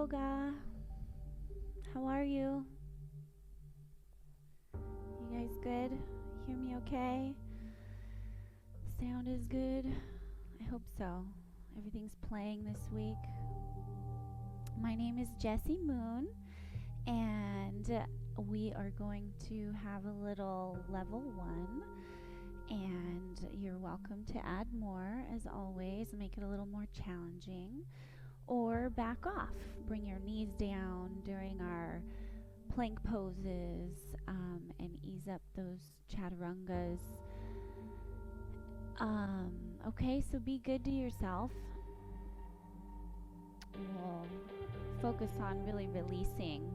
yoga. How are you? You guys good? Hear me okay? Sound is good? I hope so. Everything's playing this week. My name is Jessie Moon, and we are going to have a little level 1, and you're welcome to add more as always, make it a little more challenging, or back off. Bring your knees down during our plank poses and ease up those chaturangas. Okay, so be good to yourself. We'll focus on really releasing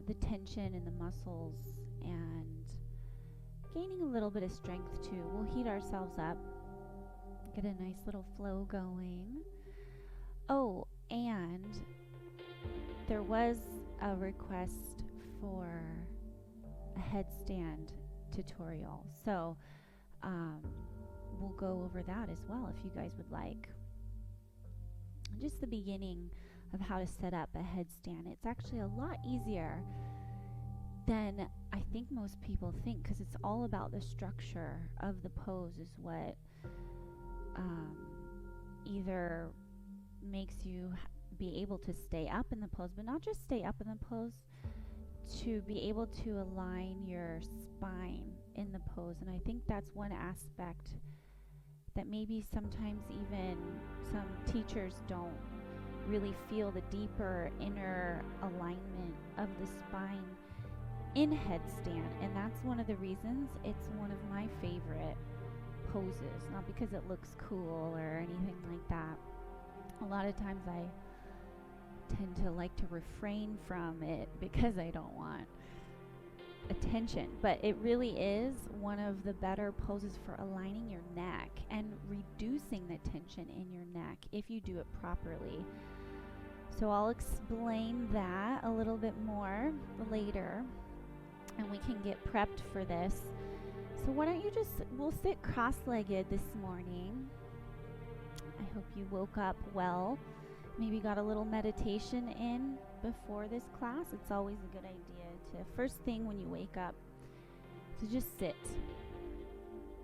the tension in the muscles and gaining a little bit of strength too. We'll heat ourselves up, get a nice little flow going. Oh, and there was a request for a headstand tutorial, so we'll go over that as well if you guys would like. Just the beginning of how to set up a headstand. It's actually a lot easier than I think most people think, because it's all about the structure of the pose is what either makes you be able to stay up in the pose, but not just stay up in the pose, to be able to align your spine in the pose. And I think that's one aspect that maybe sometimes even some teachers don't really feel, the deeper inner alignment of the spine in headstand. And that's one of the reasons it's one of my favorite poses, not because it looks cool or anything like that. A lot of times I tend to like to refrain from it because I don't want attention, but it really is one of the better poses for aligning your neck and reducing the tension in your neck if you do it properly. So I'll explain that a little bit more later, and we can get prepped for this. So why don't you we'll sit cross-legged this morning. I hope you woke up well. Maybe got a little meditation in before this class. It's always a good idea to, first thing when you wake up, to just sit.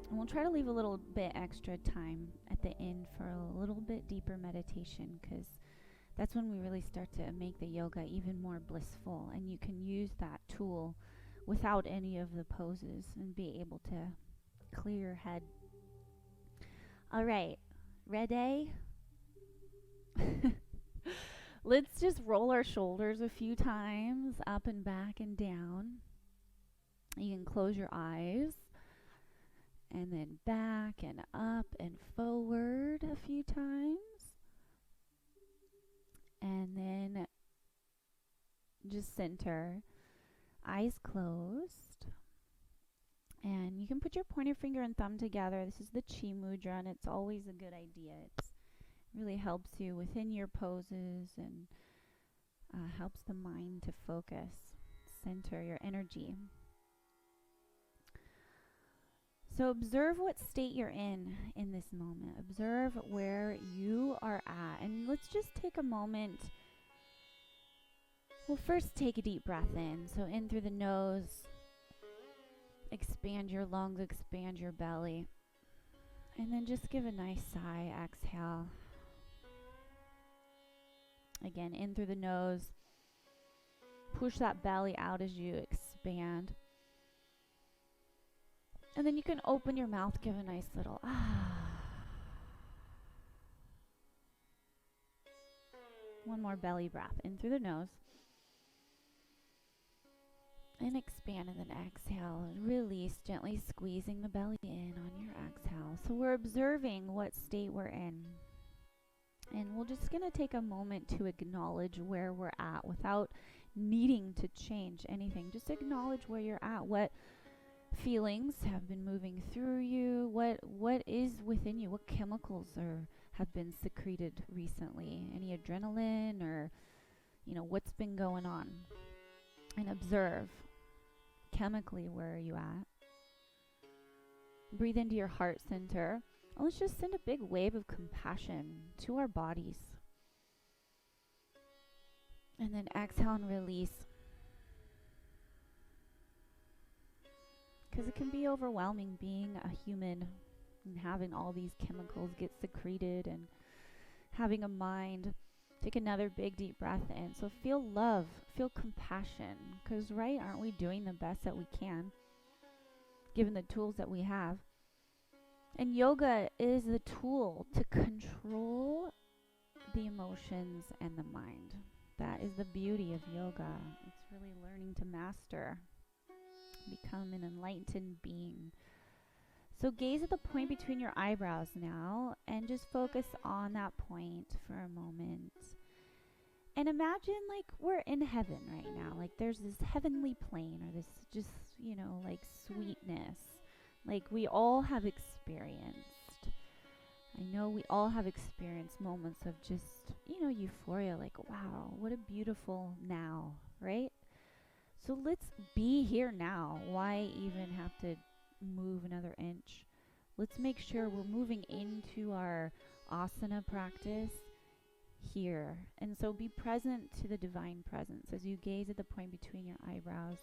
And we'll try to leave a little bit extra time at the end for a little bit deeper meditation, because that's when we really start to make the yoga even more blissful, and you can use that tool without any of the poses and be able to clear your head. All right, ready? Let's just roll our shoulders a few times, up and back and down. You can close your eyes, and then back and up and forward a few times. And then just center, eyes closed. And you can put your pointer finger and thumb together. This is the Chi Mudra, and it's always a good idea. It really helps you within your poses and helps the mind to focus, center your energy. So observe what state you're in this moment. Observe where you are at. And let's just take a moment. We'll first take a deep breath in. So in through the nose. Expand your lungs, expand your belly. And then just give a nice sigh, exhale. Again, in through the nose. Push that belly out as you expand. And then you can open your mouth, give a nice little One more belly breath. In through the nose. And expand, and then exhale. Release, gently squeezing the belly in on your exhale. So we're observing what state we're in. And we're just going to take a moment to acknowledge where we're at without needing to change anything. Just acknowledge where you're at. What feelings have been moving through you? What is within you? What chemicals have been secreted recently? Any adrenaline, or what's been going on? And observe chemically, where are you at? Breathe into your heart center. And let's just send a big wave of compassion to our bodies. And then exhale and release. Because it can be overwhelming being a human and having all these chemicals get secreted and having a mind. Take another big deep breath in. So feel love, feel compassion. Because, right, aren't we doing the best that we can, given the tools that we have? And yoga is the tool to control the emotions and the mind. That is the beauty of yoga. It's really learning to master, become an enlightened being. So gaze at the point between your eyebrows now and just focus on that point for a moment. And imagine like we're in heaven right now. Like there's this heavenly plane or this just, like sweetness. Like we all have experienced. I know we all have experienced moments of just, euphoria. Like, wow, what a beautiful now, right? So let's be here now. Why even have to move another inch? Let's make sure we're moving into our asana practice here. And so be present to the divine presence as you gaze at the point between your eyebrows.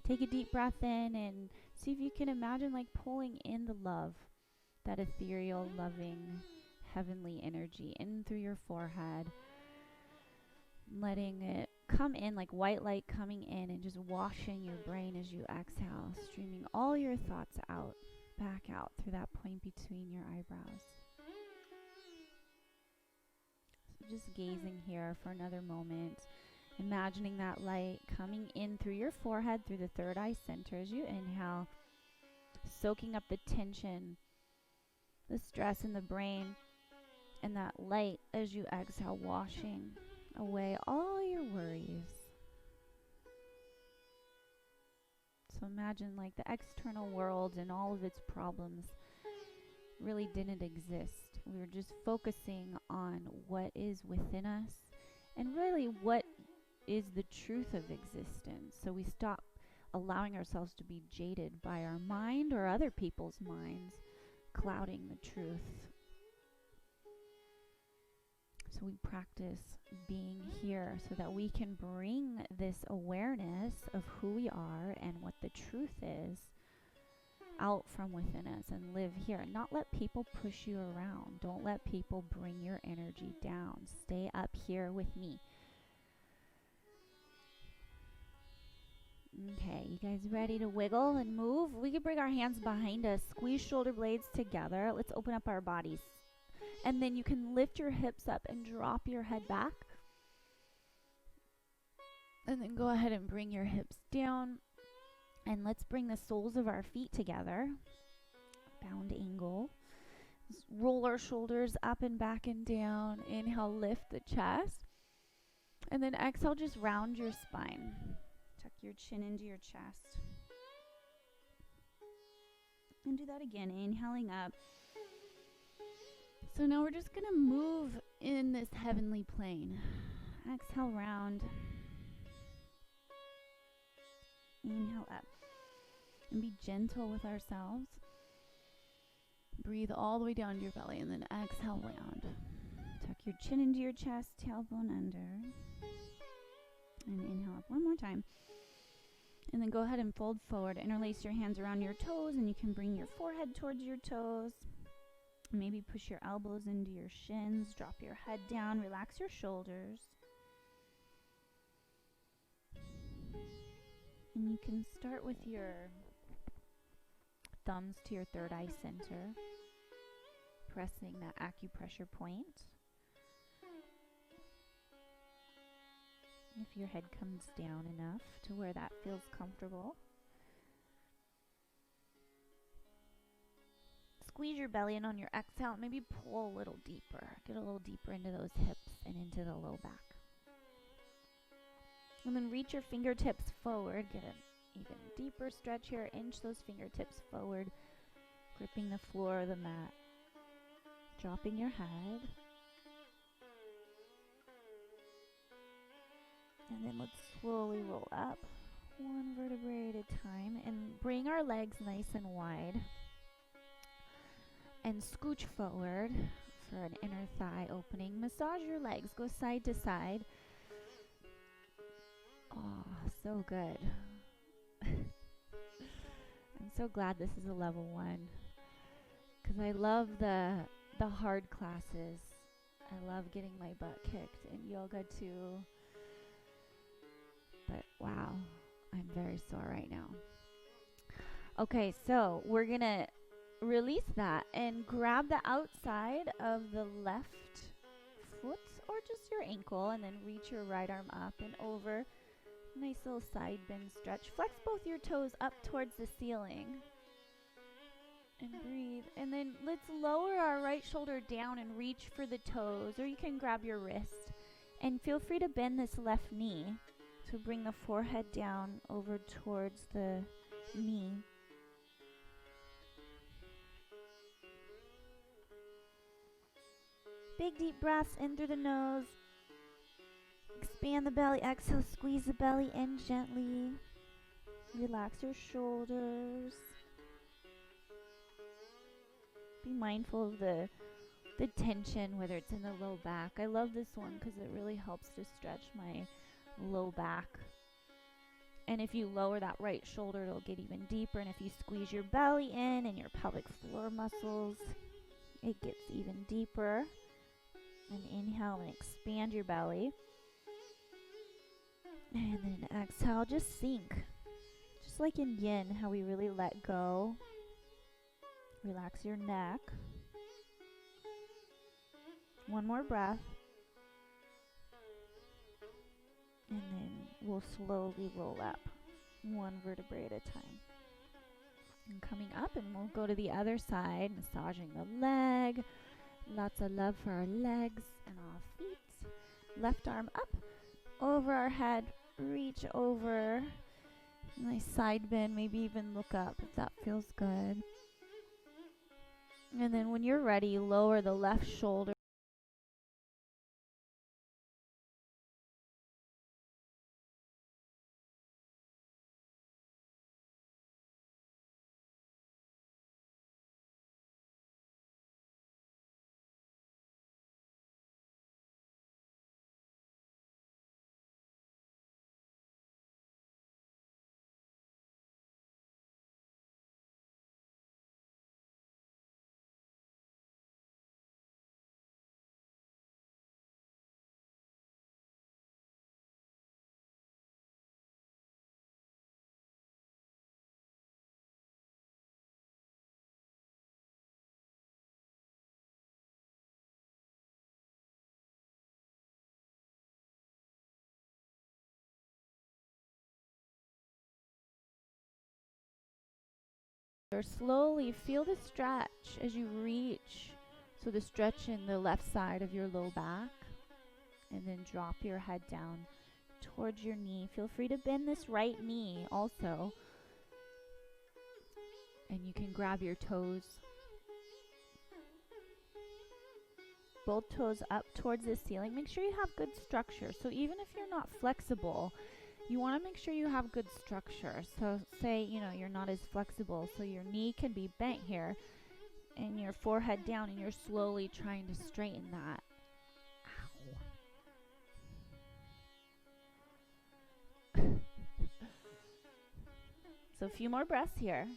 Take a deep breath in and see if you can imagine like pulling in the love, that ethereal, loving, heavenly energy in through your forehead, letting it come in like white light coming in and just washing your brain as you exhale, streaming all your thoughts out, back out through that point between your eyebrows. So just gazing here for another moment, imagining that light coming in through your forehead, through the third eye center as you inhale, soaking up the tension, the stress in the brain, and that light as you exhale, washing away all your worries. So imagine like the external world and all of its problems really didn't exist. We were just focusing on what is within us and really what is the truth of existence. So we stop allowing ourselves to be jaded by our mind or other people's minds clouding the truth. So we practice being here so that we can bring this awareness of who we are and what the truth is out from within us and live here. And not let people push you around. Don't let people bring your energy down. Stay up here with me. Okay, you guys ready to wiggle and move? We can bring our hands behind us, squeeze shoulder blades together. Let's open up our bodies. And then you can lift your hips up and drop your head back. And then go ahead and bring your hips down. And let's bring the soles of our feet together. Bound angle. Let's roll our shoulders up and back and down. Inhale, lift the chest. And then exhale, just round your spine. Tuck your chin into your chest. And do that again, inhaling up. So now we're just going to move in this heavenly plane. Exhale, round. Inhale up. And be gentle with ourselves. Breathe all the way down to your belly and then exhale, round. Tuck your chin into your chest, tailbone under. And inhale up one more time. And then go ahead and fold forward. Interlace your hands around your toes and you can bring your forehead towards your toes. Maybe push your elbows into your shins, drop your head down, relax your shoulders. And you can start with your thumbs to your third eye center, pressing that acupressure point. If your head comes down enough to where that feels comfortable. Squeeze your belly in on your exhale. Maybe pull a little deeper. Get a little deeper into those hips and into the low back. And then reach your fingertips forward. Get an even deeper stretch here. Inch those fingertips forward. Gripping the floor of the mat. Dropping your head. And then let's slowly roll up. One vertebrae at a time. And bring our legs nice and wide. And scooch forward for an inner thigh opening. Massage your legs. Go side to side. so good. I'm so glad this is a level 1 because I love the hard classes. I love getting my butt kicked in yoga too. But wow, I'm very sore right now. Okay, so we're gonna release that and grab the outside of the left foot or just your ankle and then reach your right arm up and over. Nice little side bend stretch. Flex both your toes up towards the ceiling. And breathe. And then let's lower our right shoulder down and reach for the toes, or you can grab your wrist. And feel free to bend this left knee. So bring the forehead down over towards the knee. Big deep breaths in through the nose. Expand the belly. Exhale, squeeze the belly in gently. Relax your shoulders. Be mindful of the tension, whether it's in the low back. I love this one because it really helps to stretch my low back. And if you lower that right shoulder, it'll get even deeper. And if you squeeze your belly in and your pelvic floor muscles, it gets even deeper. And inhale and expand your belly. And then exhale, just sink. Just like in yin, how we really let go. Relax your neck. One more breath. And then we'll slowly roll up, one vertebrae at a time. And coming up, and we'll go to the other side, massaging the leg. Lots of love for our legs and our feet. Left arm up, over our head, reach over. Nice side bend, maybe even look up if that feels good. And then when you're ready, lower the left shoulder. Slowly feel the stretch as you reach. So the stretch in the left side of your low back. And then drop your head down towards your knee. Feel free to bend this right knee also. And you can grab your toes. Both toes up towards the ceiling. Make sure you have good structure. So even if you're not flexible, you want to make sure you have good structure. So say, you're not as flexible, so your knee can be bent here and your forehead down, and you're slowly trying to straighten that. Ow. So a few more breaths here.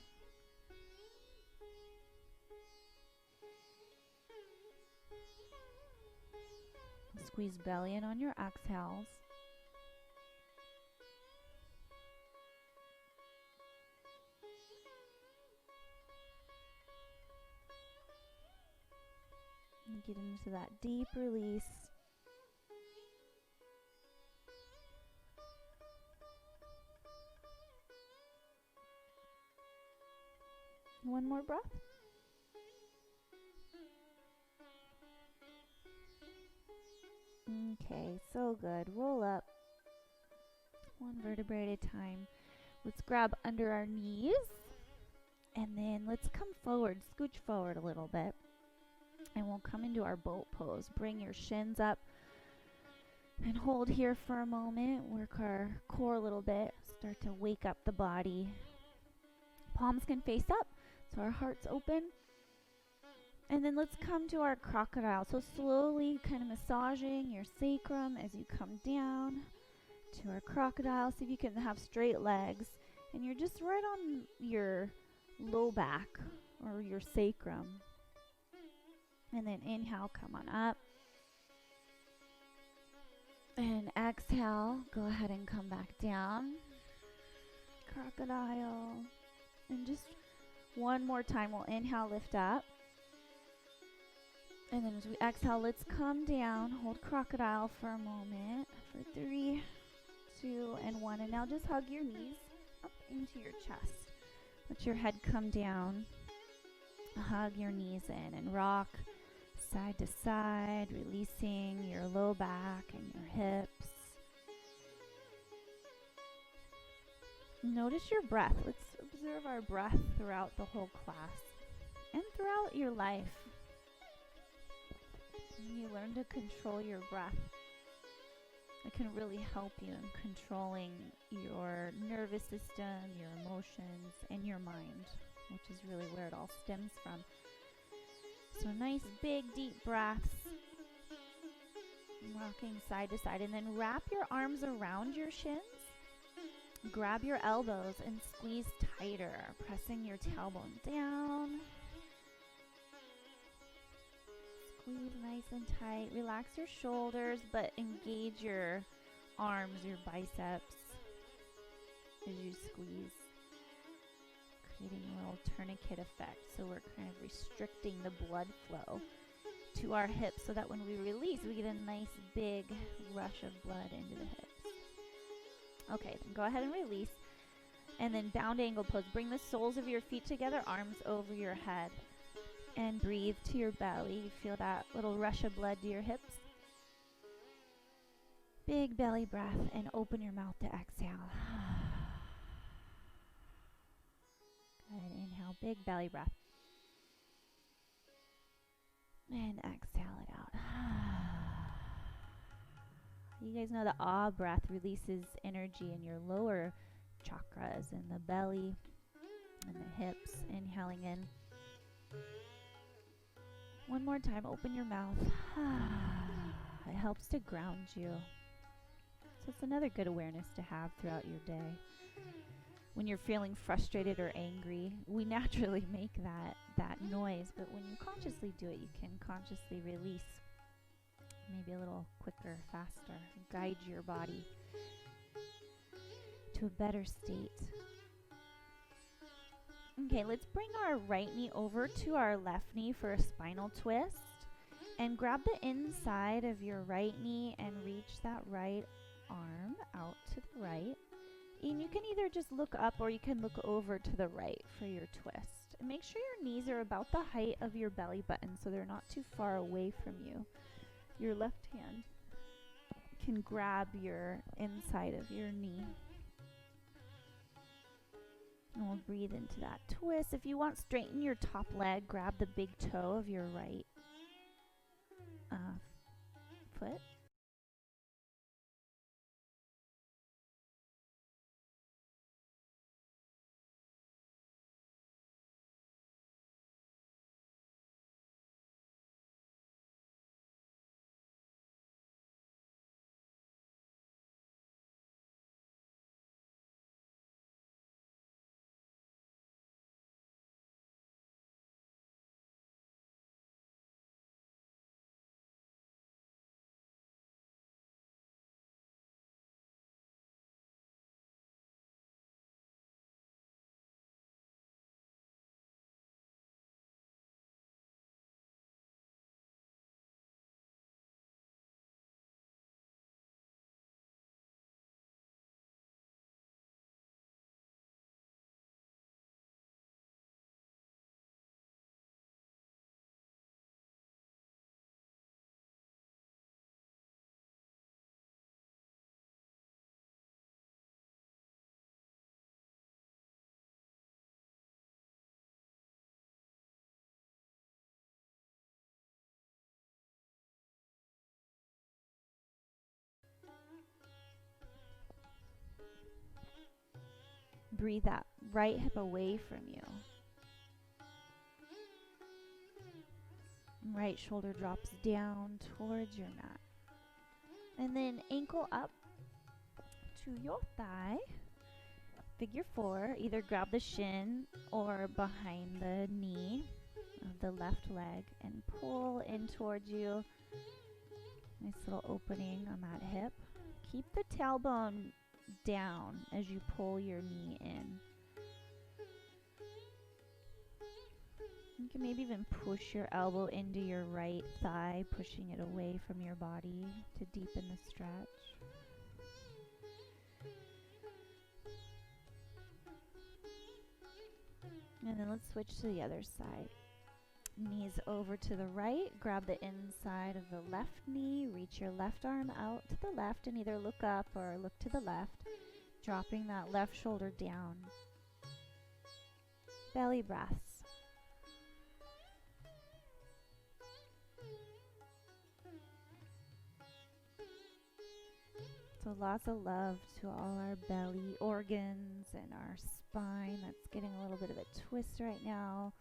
Squeeze belly in on your exhales. And get into that deep release. One more breath. Okay, so good. Roll up. One vertebrae at a time. Let's grab under our knees. And then let's come forward, scooch forward a little bit. And we'll come into our boat pose. Bring your shins up and hold here for a moment. Work our core a little bit. Start to wake up the body. Palms can face up, so our heart's open. And then let's come to our crocodile. So slowly kind of massaging your sacrum as you come down to our crocodile. See if you can have straight legs. And you're just right on your low back or your sacrum. And then inhale, come on up. And exhale, go ahead and come back down. Crocodile. And just one more time, we'll inhale, lift up. And then as we exhale, let's come down. Hold crocodile for a moment. For 3, 2, and 1. And now just hug your knees up into your chest. Let your head come down. Hug your knees in and rock side to side, releasing your low back and your hips. Notice your breath. Let's observe our breath throughout the whole class and throughout your life. When you learn to control your breath, it can really help you in controlling your nervous system, your emotions, and your mind, which is really where it all stems from. So nice, big, deep breaths. Rocking side to side. And then wrap your arms around your shins. Grab your elbows and squeeze tighter, pressing your tailbone down. Squeeze nice and tight. Relax your shoulders, but engage your arms, your biceps as you squeeze, creating a little tourniquet effect. So we're kind of restricting the blood flow to our hips so that when we release, we get a nice big rush of blood into the hips. Okay, then go ahead and release. And then bound angle pose. Bring the soles of your feet together, arms over your head. And breathe to your belly. You feel that little rush of blood to your hips. Big belly breath and open your mouth to exhale. Good. Inhale, big belly breath. And exhale it out. You guys know the ah breath releases energy in your lower chakras, in the belly and the hips. Inhaling in. One more time, open your mouth. It helps to ground you. So it's another good awareness to have throughout your day. When you're feeling frustrated or angry, we naturally make that noise, but when you consciously do it, you can consciously release. Maybe a little quicker, faster. Guide your body to a better state. Okay, let's bring our right knee over to our left knee for a spinal twist. And grab the inside of your right knee and reach that right arm out to the right. And you can either just look up or you can look over to the right for your twist. And make sure your knees are about the height of your belly button so they're not too far away from you. Your left hand can grab your inside of your knee. And we'll breathe into that twist. If you want, straighten your top leg. Grab the big toe of your right foot. Breathe that right hip away from you. Right shoulder drops down towards your mat. And then ankle up, to your thigh. Figure 4, either grab the shin or behind the knee of the left leg and pull in towards you. Nice little opening on that hip. Keep the tailbone down as you pull your knee in. You can maybe even push your elbow into your right thigh, pushing it away from your body to deepen the stretch. And then let's switch to the other side. Knees over to the right, grab the inside of the left knee, reach your left arm out to the left and either look up or look to the left, dropping that left shoulder down. Belly breaths. So lots of love to all our belly organs and our spine that's getting a little bit of a twist right now.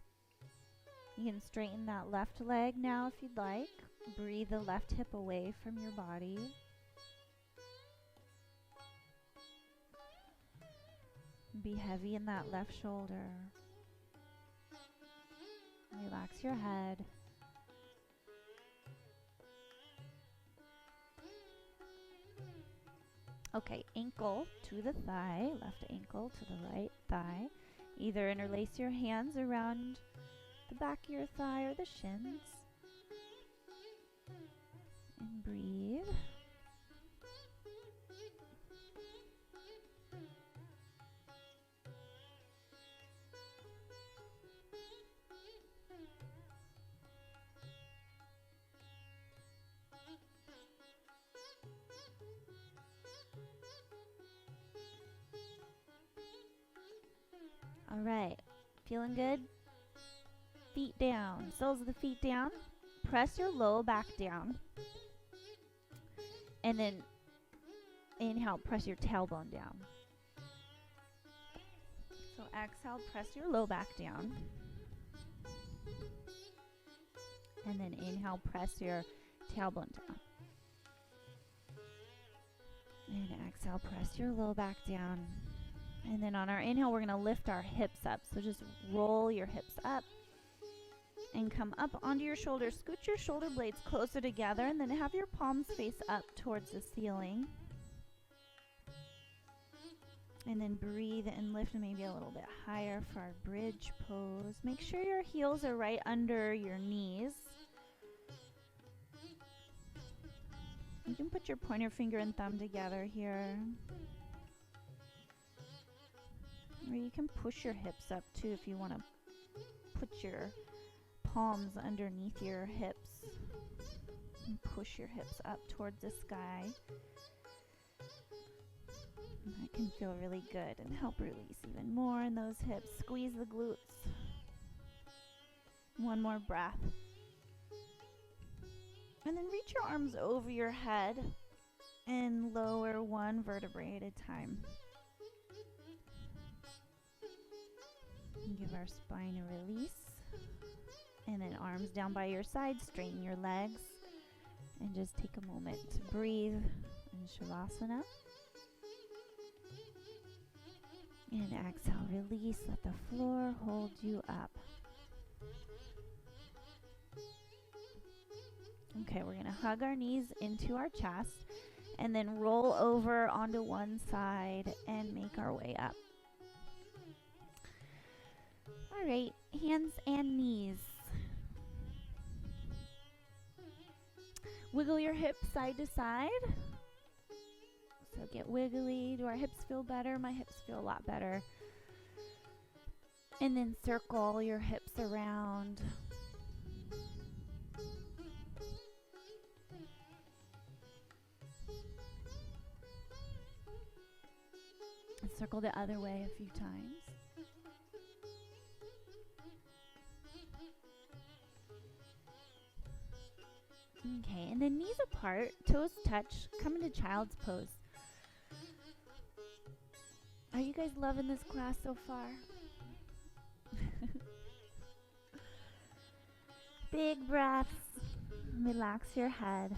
You can straighten that left leg now if you'd like. Breathe the left hip away from your body. Be heavy in that left shoulder. Relax your head. Okay, ankle to the thigh, left ankle to the right thigh. Either interlace your hands around the back of your thigh or the shins. And breathe. All right, feeling good? Feet down, soles of the feet down. Press your low back down. And then inhale, press your tailbone down. So exhale, press your low back down. And then inhale, press your tailbone down. And exhale, press your low back down. And then on our inhale, we're going to lift our hips up. So just roll your hips up and come up onto your shoulders. Scoot your shoulder blades closer together and then have your palms face up towards the ceiling. And then breathe and lift maybe a little bit higher for our bridge pose. Make sure your heels are right under your knees. You can put your pointer finger and thumb together here. Or you can push your hips up too if you want to put your palms underneath your hips and push your hips up towards the sky. And that can feel really good and help release even more in those hips. Squeeze the glutes. One more breath. And then reach your arms over your head and lower one vertebrae at a time. Give our spine a release. And then arms down by your side, straighten your legs. And just take a moment to breathe in Shavasana. And exhale, release, let the floor hold you up. Okay, we're going to hug our knees into our chest and then roll over onto one side and make our way up. All right, hands and knees. Wiggle your hips side to side. So get wiggly. Do our hips feel better? My hips feel a lot better. And then circle your hips around. And circle the other way a few times. Okay, and then knees apart, toes touch, come into child's pose. Are you guys loving this class so far? Big breaths. Relax your head.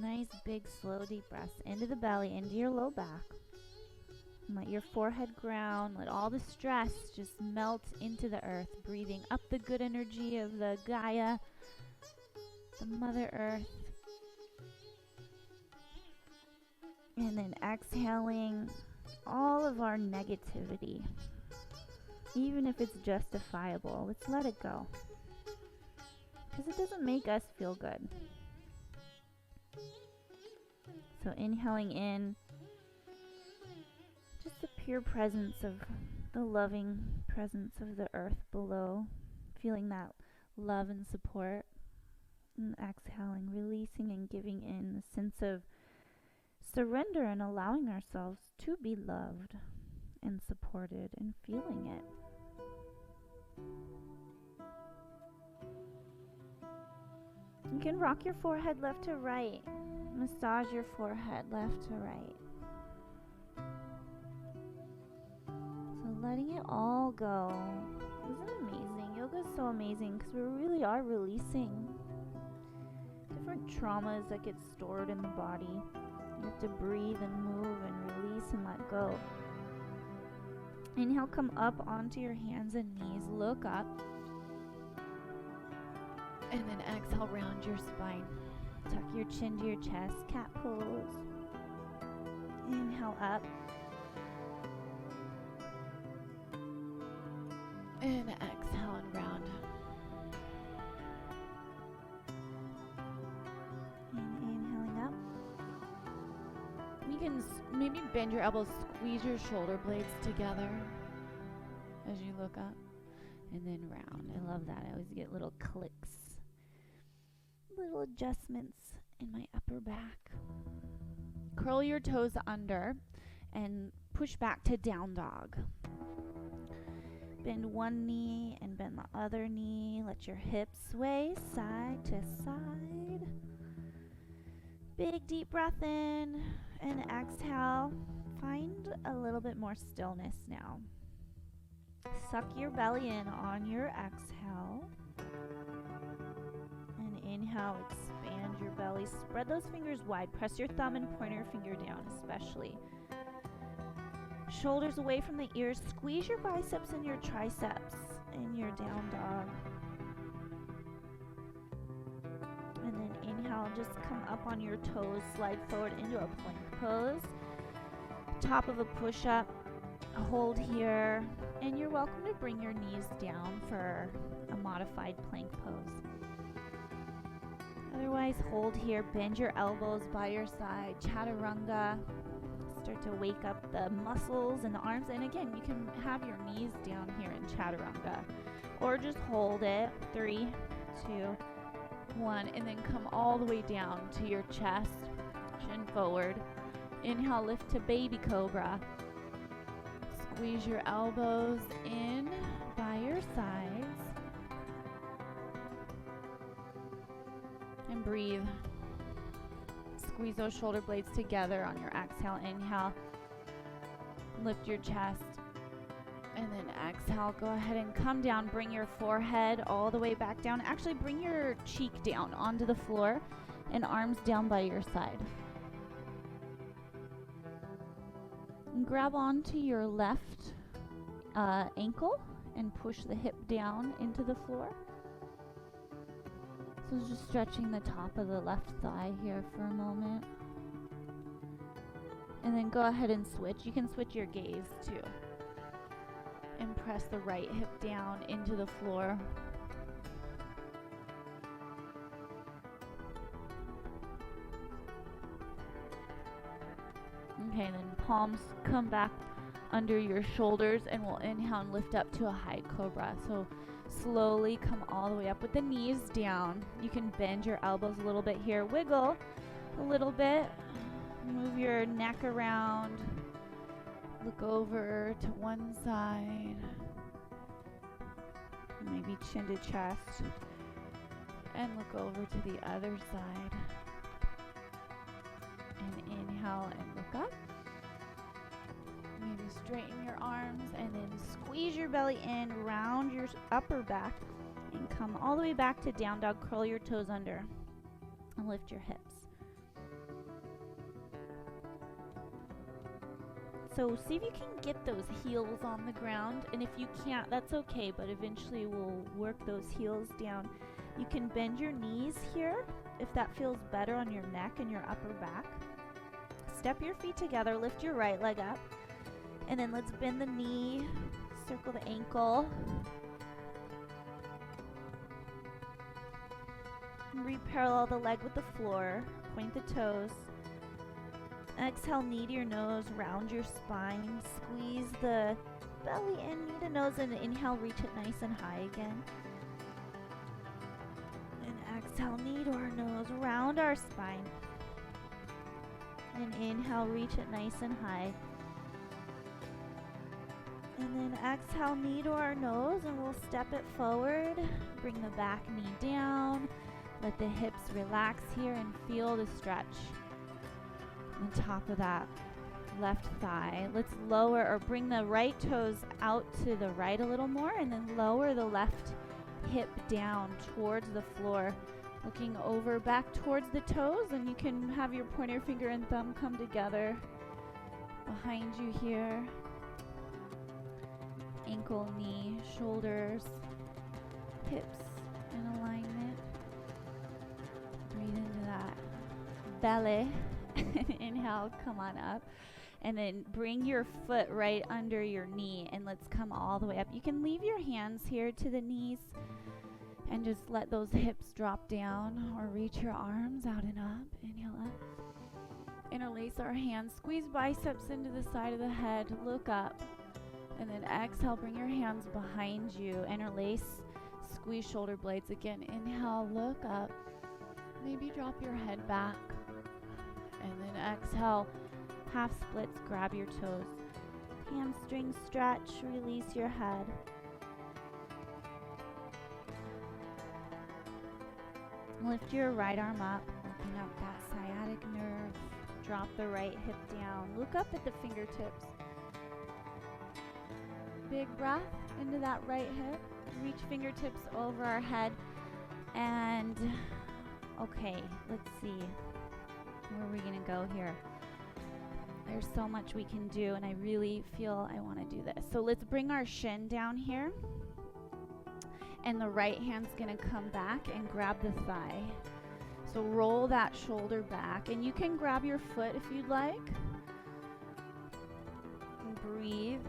Nice, big, slow, deep breaths into the belly, into your low back. And let your forehead ground. Let all the stress just melt into the earth. Breathing up the good energy of the Gaia, the Mother Earth. And then exhaling all of our negativity. Even if it's justifiable, let's let it go. Because it doesn't make us feel good. So inhaling in just the pure presence of the loving presence of the earth below. Feeling that love and support. And exhaling, releasing and giving in the sense of surrender and allowing ourselves to be loved and supported and feeling it. You can rock your forehead left to right. Massage your forehead left to right. So letting it all go. Isn't it amazing? Yoga is so amazing because we really are releasing different traumas that get stored in the body. You have to breathe and move and release and let go. Inhale, come up onto your hands and knees. Look up. And then exhale, round your spine. Tuck your chin to your chest. Cat pose. Inhale up. And exhale and round. And inhaling up. You can maybe bend your elbows, squeeze your shoulder blades together as you look up. And then round. I love that. I always get little clicks. Little adjustments in my upper back. Curl your toes under and push back to down dog. Bend one knee and bend the other knee. Let your hips sway side to side. Big deep breath in and exhale. Find a little bit more stillness now. Suck your belly in on your exhale. Inhale, expand your belly. Spread those fingers wide. Press your thumb and pointer finger down especially. Shoulders away from the ears. Squeeze your biceps and your triceps in your down dog. And then inhale, just come up on your toes. Slide forward into a plank pose. Top of a push-up. Hold here. And you're welcome to bring your knees down for a modified plank pose. Otherwise, hold here, bend your elbows by your side, chaturanga. Start to wake up the muscles and the arms. And again, you can have your knees down here in chaturanga. Or just hold it. 3, 2, 1. And then come all the way down to your chest. Chin forward. Inhale, lift to baby cobra. Squeeze your elbows in by your sides. And breathe. Squeeze those shoulder blades together on your exhale. Inhale. Lift your chest. And then exhale. Go ahead and come down. Bring your forehead all the way back down. Actually, bring your cheek down onto the floor and arms down by your side. And grab onto your left ankle and push the hip down into the floor. So just stretching the top of the left thigh here for a moment. And then go ahead and switch. You can switch your gaze too. And press the right hip down into the floor. Okay, then palms come back under your shoulders and we'll inhale and lift up to a high cobra. So slowly come all the way up with the knees down. You can bend your elbows a little bit here. Wiggle a little bit. Move your neck around. Look over to one side. Maybe chin to chest. And look over to the other side. And inhale and look up. Maybe straighten your arms and then squeeze your belly in, round your upper back, and come all the way back to down dog. Curl your toes under and lift your hips. So see if you can get those heels on the ground, and if you can't, that's okay, but eventually we'll work those heels down. You can bend your knees here if that feels better on your neck and your upper back. Step your feet together, lift your right leg up, and then let's bend the knee, circle the ankle. Re-parallel the leg with the floor, point the toes. Exhale, knee to your nose, round your spine, squeeze the belly in, knee to nose, and inhale, reach it nice and high again. And exhale, knee to our nose, round our spine. And inhale, reach it nice and high. And then exhale, knee to our nose, and we'll step it forward. Bring the back knee down. Let the hips relax here and feel the stretch on top of that left thigh. Let's lower or bring the right toes out to the right a little more, and then lower the left hip down towards the floor, looking over back towards the toes, and you can have your pointer finger and thumb come together behind you here. Ankle, knee, shoulders, hips in alignment. Breathe into that belly. Inhale, come on up, and then bring your foot right under your knee, and let's come all the way up. You can leave your hands here to the knees and just let those hips drop down, or reach your arms out and up. Inhale up, interlace our hands, squeeze biceps into the side of the head, look up, and then exhale, bring your hands behind you, interlace, squeeze shoulder blades again. Inhale, look up, maybe drop your head back. And then exhale, half splits, grab your toes. Hamstring stretch, release your head. Lift your right arm up, open up that sciatic nerve. Drop the right hip down. Look up at the fingertips. Big breath into that right hip. Reach fingertips over our head. And okay, let's see. Where are we going to go here? There's so much we can do, and I really feel I want to do this. So let's bring our shin down here, and the right hand's going to come back and grab the thigh. So roll that shoulder back, and you can grab your foot if you'd like. And breathe.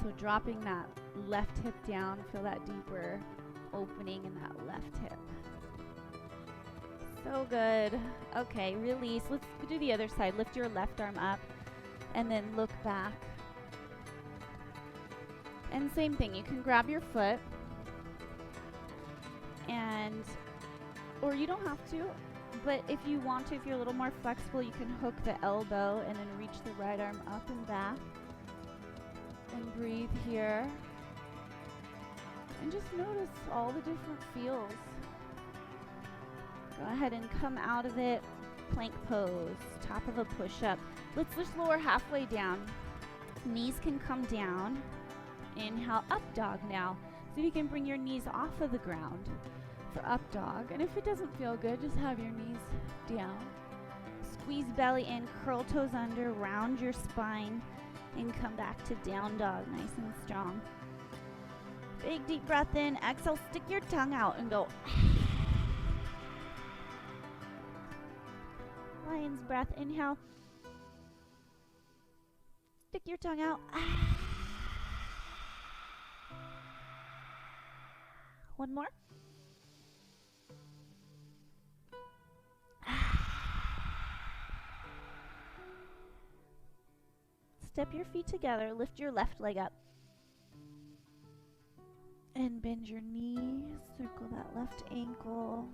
So dropping that left hip down, feel that deeper opening in that left hip. So good. Okay, release. Let's do the other side. Lift your left arm up and then look back. And same thing, you can grab your foot, and or you don't have to, but if you want to, if you're a little more flexible, you can hook the elbow and then reach the right arm up and back. And breathe here. And just notice all the different feels. Go ahead and come out of it. Plank pose, top of a push-up. Let's just lower halfway down. Knees can come down. Inhale, up dog now. So you can bring your knees off of the ground for up dog. And if it doesn't feel good, just have your knees down. Squeeze belly in, curl toes under, round your spine, and come back to down dog, nice and strong. Big deep breath in. Exhale, stick your tongue out and go. Lion's breath. Inhale. Stick your tongue out. One more. Step your feet together. Lift your left leg up. And bend your knee. Circle that left ankle.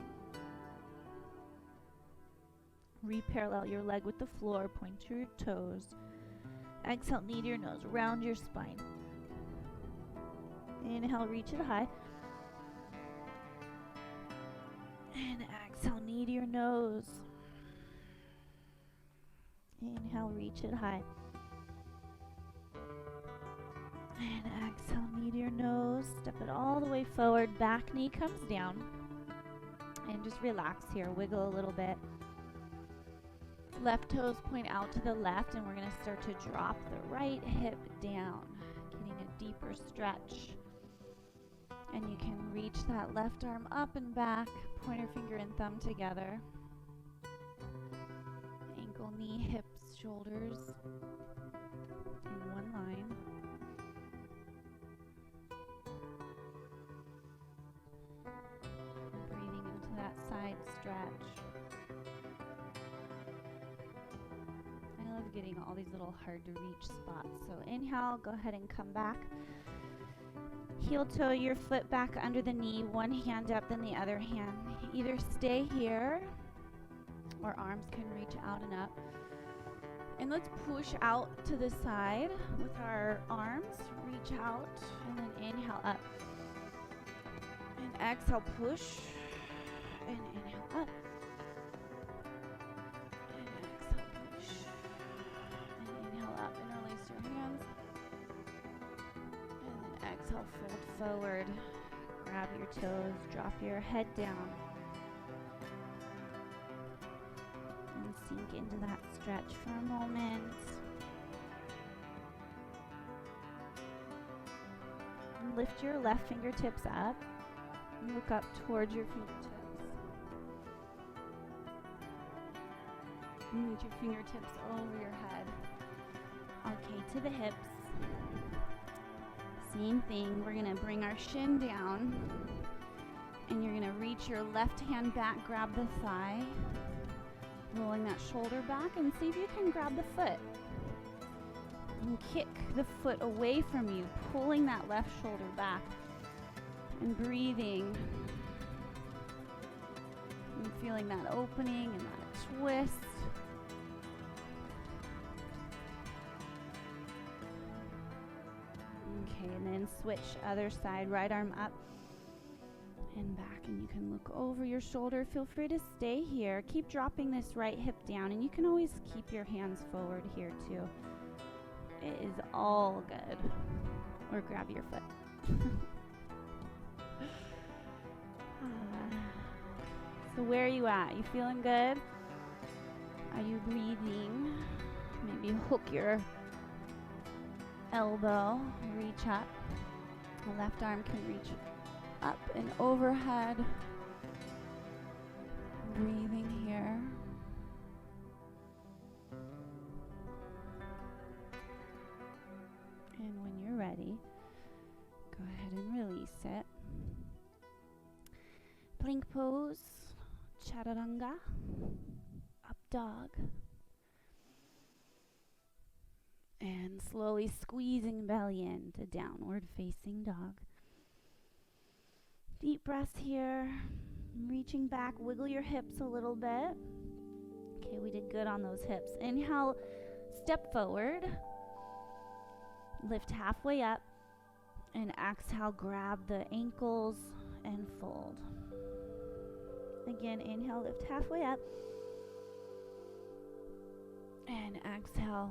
Re-parallel your leg with the floor. Point to your toes. Exhale, knee to your nose. Round your spine. Inhale, reach it high. And exhale, knee to your nose. Inhale, reach it high. And exhale, knee to your nose. Step it all the way forward. Back knee comes down. And just relax here. Wiggle a little bit. Left toes point out to the left, and we're going to start to drop the right hip down, getting a deeper stretch. And you can reach that left arm up and back, pointer finger and thumb together. Ankle, knee, hips, shoulders in one line. And breathing into that side stretch. I love getting all these little hard to reach spots. So inhale, go ahead and come back. Heel toe your foot back under the knee, one hand up, then the other hand. Either stay here or arms can reach out and up. And let's push out to the side with our arms. Reach out and then inhale up. And exhale, push. And inhale up. And exhale, push. And inhale up and release your hands. And then exhale, fold forward. Grab your toes, drop your head down. And sink into that stretch for a moment. And lift your left fingertips up. And look up towards your fingertips. And reach your fingertips over your head. Okay, to the hips. Same thing, we're gonna bring our shin down and you're gonna reach your left hand back, grab the thigh, rolling that shoulder back, and see if you can grab the foot. And kick the foot away from you, pulling that left shoulder back and breathing and feeling that opening and that twist. Okay, and then switch other side, right arm up and back, and you can look over your shoulder. Feel free to stay here. Keep dropping this right hip down, and you can always keep your hands forward here too. It is all good. Or grab your foot. So where are you at? You feeling good? Are you breathing? Maybe hook your elbow, reach up. The left arm can reach up and overhead. Breathing here. And when you're ready, go ahead and release it. Plank pose, chaturanga, up dog. And slowly squeezing belly in to downward facing dog. Deep breaths here. Reaching back, wiggle your hips a little bit. Okay, we did good on those hips. Inhale, step forward. Lift halfway up. And exhale, grab the ankles and fold. Again, inhale, lift halfway up. And exhale,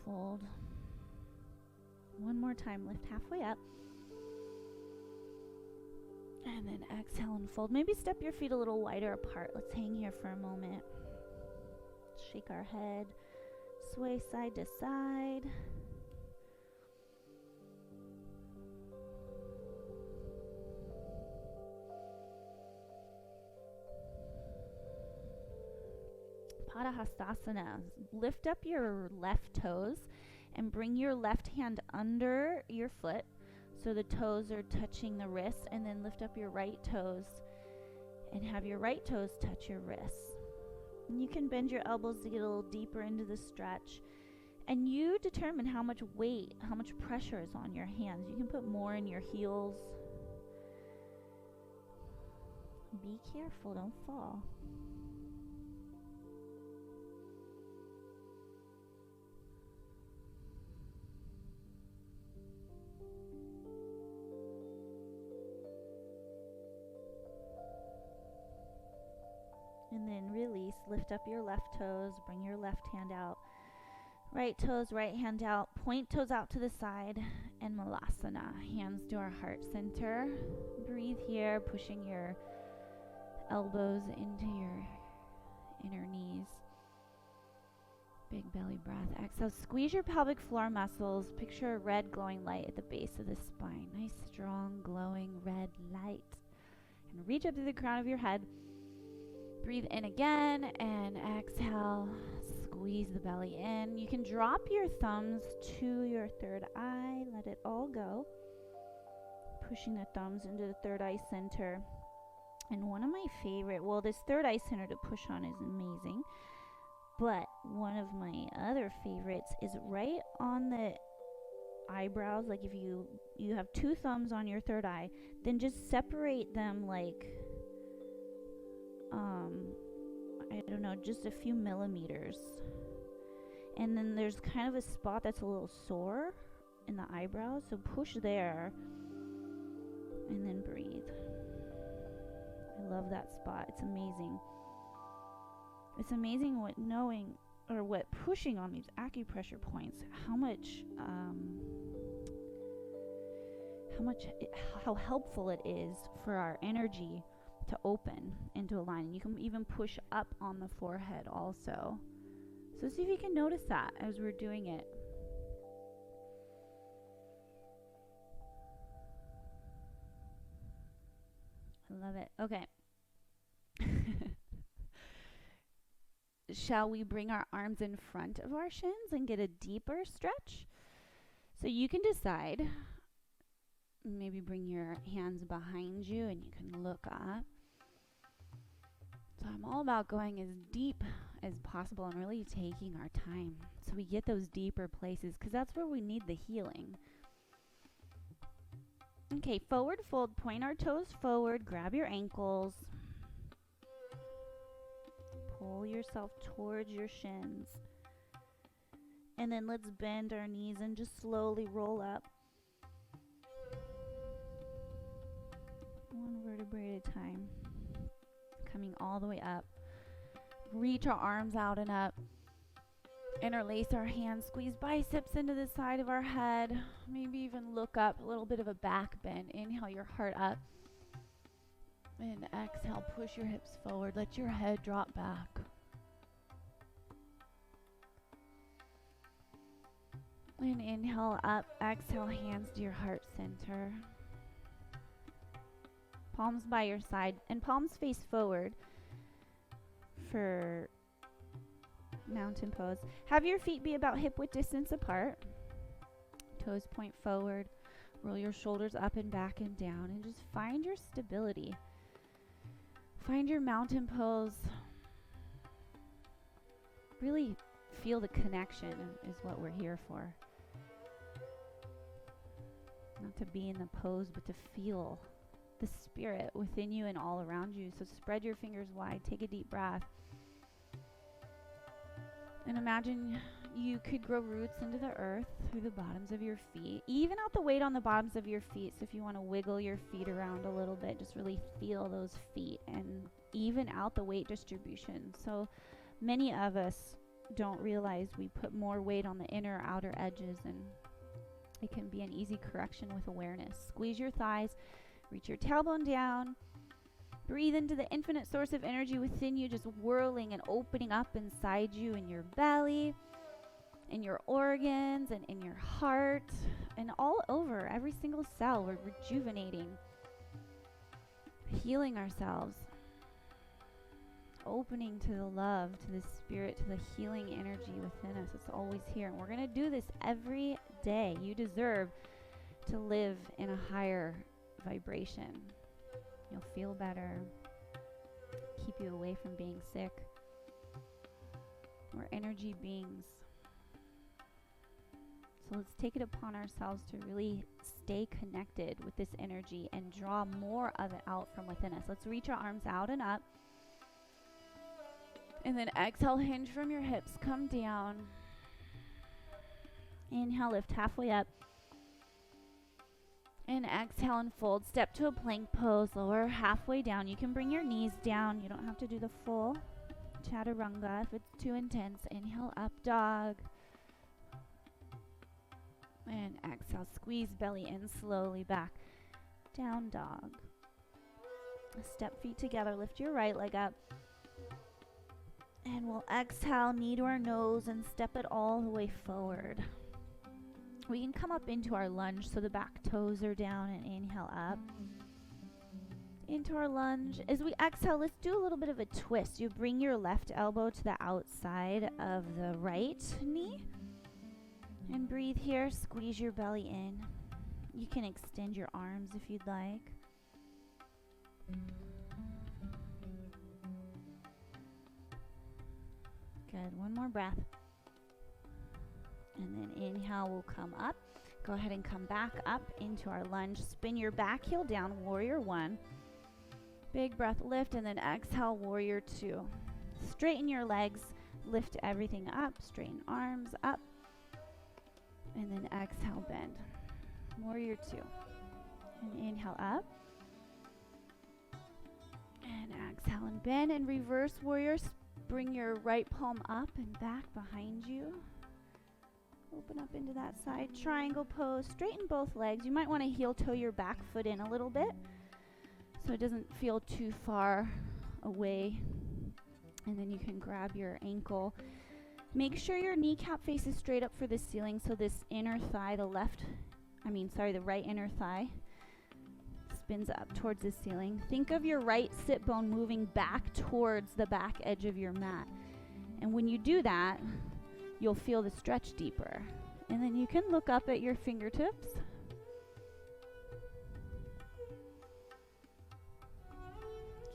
fold. One more time, lift halfway up. And then exhale and fold. Maybe step your feet a little wider apart. Let's hang here for a moment. Shake our head. Sway side to side. Padahastasana. Lift up your left toes and bring your left hand under your foot so the toes are touching the wrist, and then lift up your right toes and have your right toes touch your wrists. And you can bend your elbows to get a little deeper into the stretch, and you determine how much weight, how much pressure is on your hands. You can put more in your heels. Be careful, don't fall. And then release, lift up your left toes, bring your left hand out. Right toes, right hand out, point toes out to the side, and Malasana. Hands to our heart center. Breathe here, pushing your elbows into your inner knees. belly breath. Exhale, squeeze your pelvic floor muscles. Picture a red glowing light at the base of the spine. Nice, strong, glowing red light. And reach up to the crown of your head. Breathe in again and exhale. Squeeze the belly in. You can drop your thumbs to your third eye. Let it all go. Pushing the thumbs into the third eye center. And one of my favorite, well, this third eye center to push on is amazing. But one of my other favorites is right on the eyebrows. Like if you have two thumbs on your third eye, then just separate them like, I don't know, just a few millimeters. And then there's kind of a spot that's a little sore in the eyebrows. So push there and then breathe. I love that spot. It's amazing. It's amazing what knowing or what pushing on these acupressure points, how helpful it is for our energy to open and to align. And you can even push up on the forehead also. So see if you can notice that as we're doing it. I love it. Okay. Shall we bring our arms in front of our shins and get a deeper stretch? So you can decide. Maybe bring your hands behind you and you can look up. So I'm all about going as deep as possible and really taking our time so we get those deeper places, because that's where we need the healing. Okay, forward fold, point our toes forward, grab your ankles. Pull yourself towards your shins. And then let's bend our knees and just slowly roll up. One vertebrae at a time. Coming all the way up. Reach our arms out and up. Interlace our hands. Squeeze biceps into the side of our head. Maybe even look up. A little bit of a back bend. Inhale your heart up. And exhale, push your hips forward. Let your head drop back. And inhale up. Exhale, hands to your heart center. Palms by your side. And palms face forward for mountain pose. Have your feet be about hip width distance apart. Toes point forward. Roll your shoulders up and back and down. And just find your stability. Find your mountain pose. Really feel the connection is what we're here for. Not to be in the pose, but to feel the spirit within you and all around you. So spread your fingers wide. Take a deep breath. And imagine you could grow roots into the earth through the bottoms of your feet. Even out the weight on the bottoms of your feet. So if you want to wiggle your feet around a little bit, just really feel those feet and even out the weight distribution. So many of us don't realize we put more weight on the inner outer edges, and it can be an easy correction with awareness. Squeeze your thighs, reach your tailbone down. Breathe into the infinite source of energy within you, just whirling and opening up inside you in your belly, in your organs, and in your heart, and all over every single cell. We're rejuvenating, healing ourselves, opening to the love, to the spirit, to the healing energy within us. It's always here. And we're going to do this every day. You deserve to live in a higher vibration. You'll feel better, keep you away from being sick. We're energy beings. So let's take it upon ourselves to really stay connected with this energy and draw more of it out from within us. Let's reach our arms out and up. And then exhale, hinge from your hips, come down. Inhale, lift halfway up. And exhale and fold. Step to a plank pose, lower halfway down. You can bring your knees down. You don't have to do the full chaturanga if it's too intense. Inhale, up dog. And exhale, squeeze belly in, slowly back. Down dog. Step feet together, lift your right leg up. And we'll exhale, knee to our nose, and step it all the way forward. We can come up into our lunge so the back toes are down, and inhale up into our lunge. As we exhale, let's do a little bit of a twist. You bring your left elbow to the outside of the right knee and breathe here. Squeeze your belly in. You can extend your arms if you'd like. Good. One more breath. And then inhale, we'll come up. Go ahead and come back up into our lunge. Spin your back heel down, warrior one. Big breath, lift, and then exhale, warrior two. Straighten your legs, lift everything up, straighten arms up, and then exhale, bend. Warrior two. And inhale up. And exhale and bend, and reverse warrior. Bring your right palm up and back behind you. Open up into that side triangle pose. Straighten both legs. You might want to heel toe your back foot in a little bit so it doesn't feel too far away. And then you can grab your ankle. Make sure your kneecap faces straight up for the ceiling, so this inner thigh, the right inner thigh spins up towards the ceiling. Think of your right sit bone moving back towards the back edge of your mat. And when you do that, you'll feel the stretch deeper. And then you can look up at your fingertips.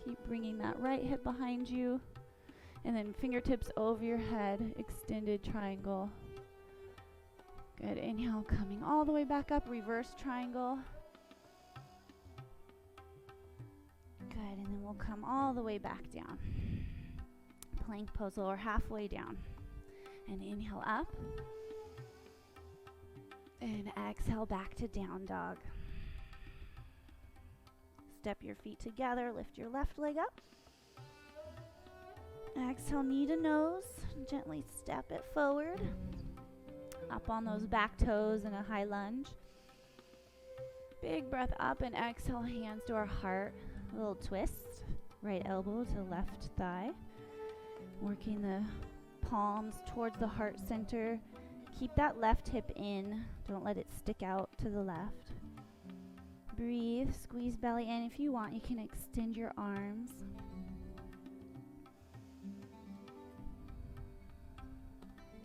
Keep bringing that right hip behind you. And then fingertips over your head, extended triangle. Good. Inhale, coming all the way back up, reverse triangle. Good. And then we'll come all the way back down. Plank pose, lower halfway down. And inhale up. And exhale back to down dog. Step your feet together, lift your left leg up. Exhale, knee to nose. Gently step it forward. Up on those back toes in a high lunge. Big breath up and exhale, hands to our heart. A little twist. Right elbow to left thigh. Working the palms towards the heart center. Keep that left hip in. Don't let it stick out to the left. Breathe. Squeeze belly in. If you want, you can extend your arms.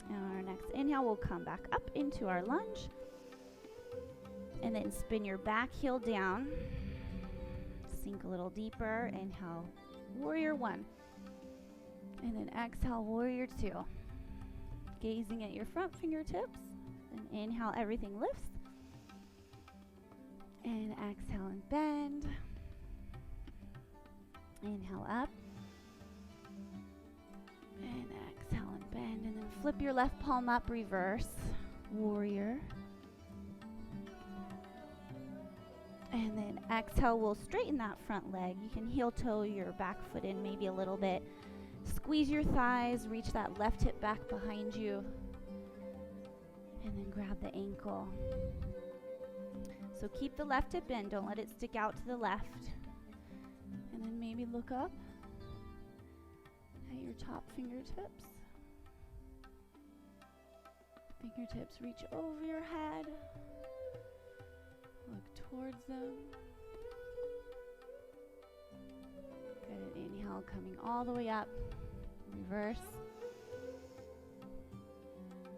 And on our next inhale, we'll come back up into our lunge. And then spin your back heel down. Sink a little deeper. Inhale, warrior one. And then exhale, warrior two. Gazing at your front fingertips. And inhale, everything lifts. And exhale and bend. Inhale up. And exhale and bend. And then flip your left palm up, reverse. Warrior. And then exhale, we'll straighten that front leg. You can heel toe your back foot in maybe a little bit. Squeeze your thighs, reach that left hip back behind you. And then grab the ankle. So keep the left hip in, don't let it stick out to the left. And then maybe look up at your top fingertips. Fingertips reach over your head. Look towards them. Good. Inhale, coming all the way up. Reverse.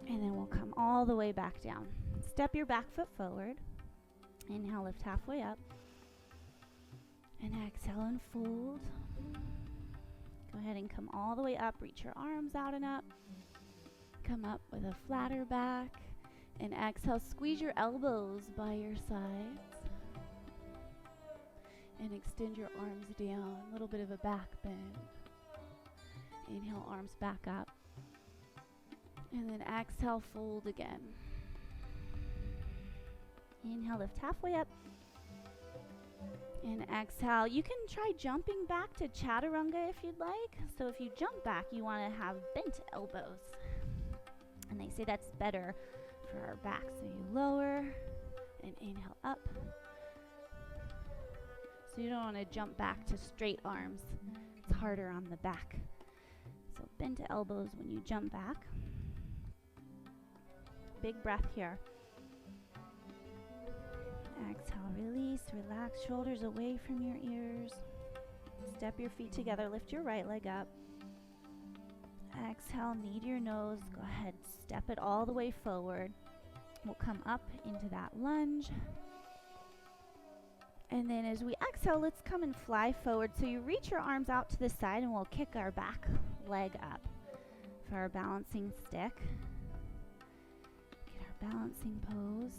And then we'll come all the way back down. Step your back foot forward. Inhale, lift halfway up. And exhale and fold. Go ahead and come all the way up. Reach your arms out and up. Come up with a flatter back. And exhale, squeeze your elbows by your sides. And extend your arms down. A little bit of a back bend. Inhale, arms back up. And then exhale, fold again. Inhale, lift halfway up. And exhale. You can try jumping back to chaturanga if you'd like. So if you jump back, you want to have bent elbows. And they say that's better for our back. So you lower and inhale up. So you don't want to jump back to straight arms. It's harder on the back. So into elbows when you jump back. Big breath here. Exhale, release, relax, shoulders away from your ears. Step your feet together, lift your right leg up. Exhale, knee to your nose. Go ahead, step it all the way forward. We'll come up into that lunge. And then as we exhale, let's come and fly forward. So you reach your arms out to the side and we'll kick our back leg up for our balancing stick. Get our balancing pose.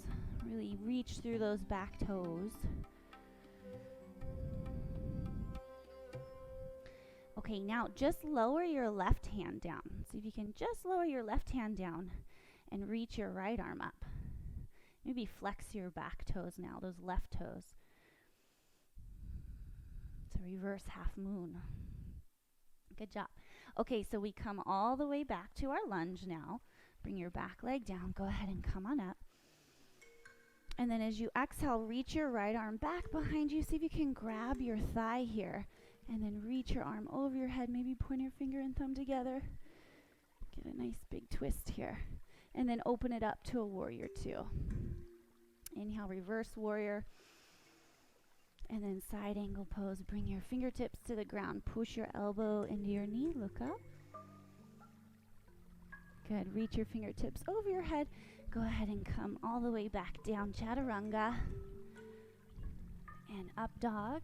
Really reach through those back toes. Okay, now just lower your left hand down. See if you can just lower your left hand down and reach your right arm up. Maybe flex your back toes now, those left toes. It's a reverse half moon. Good job. Okay, so we come all the way back to our lunge now. Bring your back leg down. Go ahead and come on up. And then as you exhale, reach your right arm back behind you. See if you can grab your thigh here. And then reach your arm over your head. Maybe point your finger and thumb together. Get a nice big twist here. And then open it up to a warrior two. Inhale, reverse warrior. And then side angle pose. Bring your fingertips to the ground. Push your elbow into your knee. Look up. Good. Reach your fingertips over your head. Go ahead and come all the way back down. Chaturanga. And up dog.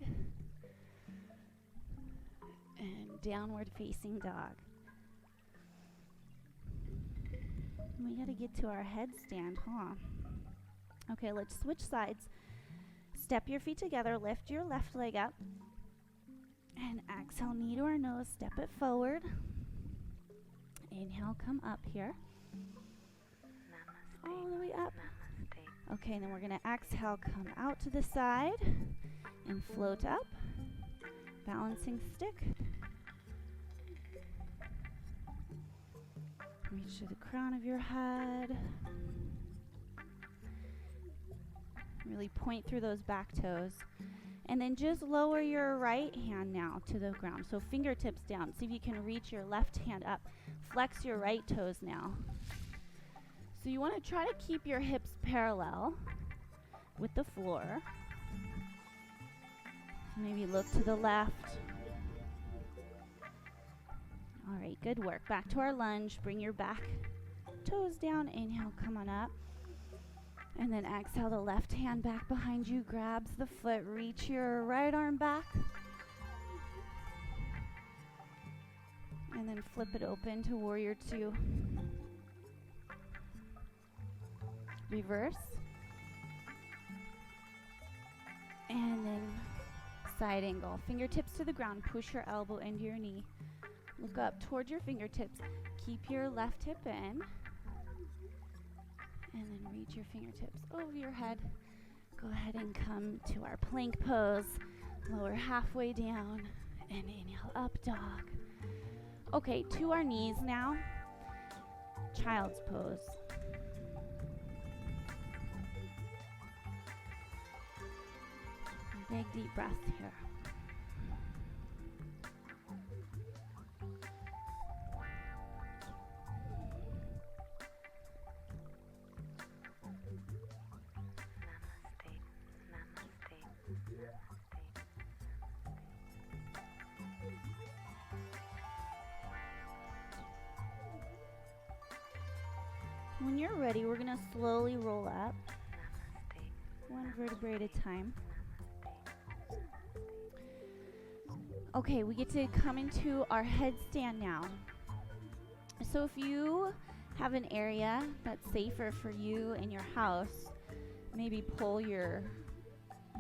And downward facing dog. We got to get to our headstand, huh? Okay, let's switch sides. Step your feet together, lift your left leg up, and exhale, knee to our nose, step it forward. Inhale, come up here. Namaste. All the way up. Namaste. Okay, and then we're going to exhale, come out to the side, and float up. Balancing stick. Reach to the crown of your head. Really point through those back toes. And then just lower your right hand now to the ground. So fingertips down. See if you can reach your left hand up. Flex your right toes now. So you want to try to keep your hips parallel with the floor. Maybe look to the left. All right, good work. Back to our lunge. Bring your back toes down. Inhale, come on up. And then exhale, the left hand back behind you, grabs the foot, reach your right arm back. And then flip it open to warrior two. Reverse. And then side angle. Fingertips to the ground, push your elbow into your knee. Look up towards your fingertips. Keep your left hip in. And then reach your fingertips over your head. Go ahead and come to our plank pose. Lower halfway down and inhale, up dog. Okay, to our knees now. Child's pose. Big deep breath here. When you're ready, we're going to slowly roll up, one vertebrae at a time. Okay, we get to come into our headstand now. So if you have an area that's safer for you in your house, maybe pull your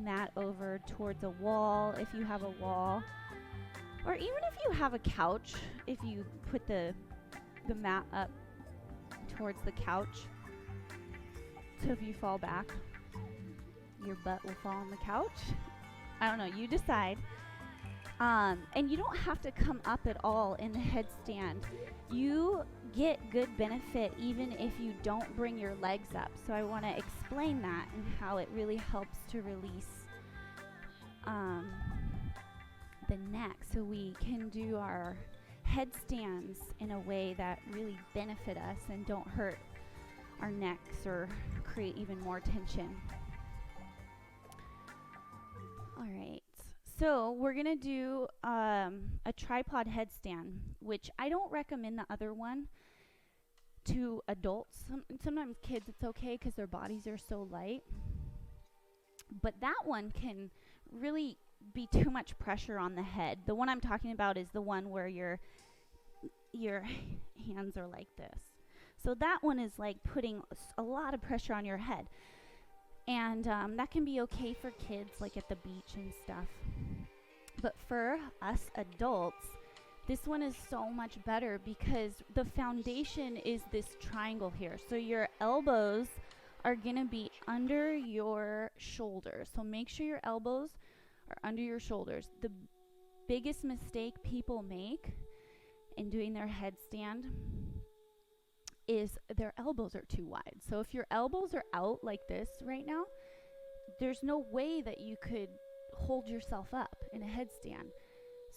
mat over towards a wall if you have a wall. Or even if you have a couch, if you put the mat up towards the couch, so if you fall back, your butt will fall on the couch. I don't know, you decide. And you don't have to come up at all in the headstand. You get good benefit even if you don't bring your legs up. So I want to explain that and how it really helps to release the neck. So we can do our headstands in a way that really benefit us and don't hurt our necks or create even more tension. All right, so we're gonna do a tripod headstand, which I don't recommend the other one to adults. Sometimes kids it's okay because their bodies are so light, but that one can really be too much pressure on the head. The one I'm talking about is the one where your hands are like this. So that one is like putting a lot of pressure on your head. And that can be okay for kids, like at the beach and stuff. But for us adults, this one is so much better because the foundation is this triangle here. So your elbows are going to be under your shoulders. So make sure your elbows are under your shoulders. The biggest mistake people make in doing their headstand is their elbows are too wide. So if your elbows are out like this right now, there's no way that you could hold yourself up in a headstand.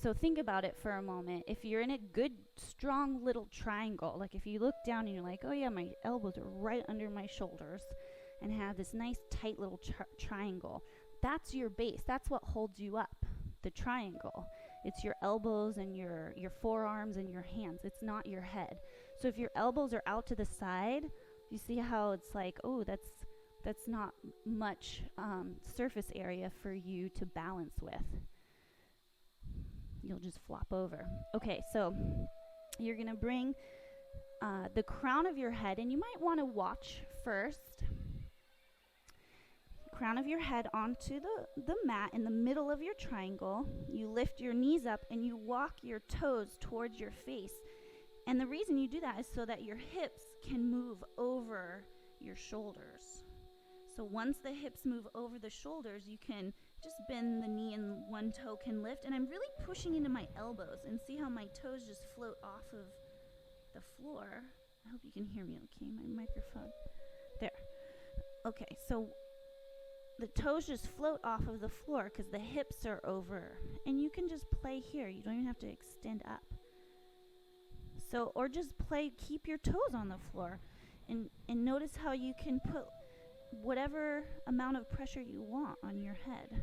So think about it for a moment. If you're in a good, strong little triangle, like if you look down and you're like, oh yeah, my elbows are right under my shoulders, and have this nice tight little triangle, that's your base. That's what holds you up, the triangle. It's your elbows and your forearms and your hands. It's not your head. So if your elbows are out to the side, you see how it's like, oh, that's not much surface area for you to balance with. You'll just flop over. Okay, so you're going to bring the crown of your head, and you might want to watch first. Crown of your head onto the mat in the middle of your triangle. You lift your knees up and you walk your toes towards your face. And the reason you do that is so that your hips can move over your shoulders. So once the hips move over the shoulders, you can just bend the knee and one toe can lift. And I'm really pushing into my elbows, and see how my toes just float off of the floor. I hope you can hear me okay, my microphone. There. Okay, so the toes just float off of the floor because the hips are over. And you can just play here. You don't even have to extend up. So, or just play, keep your toes on the floor. And notice how you can put whatever amount of pressure you want on your head.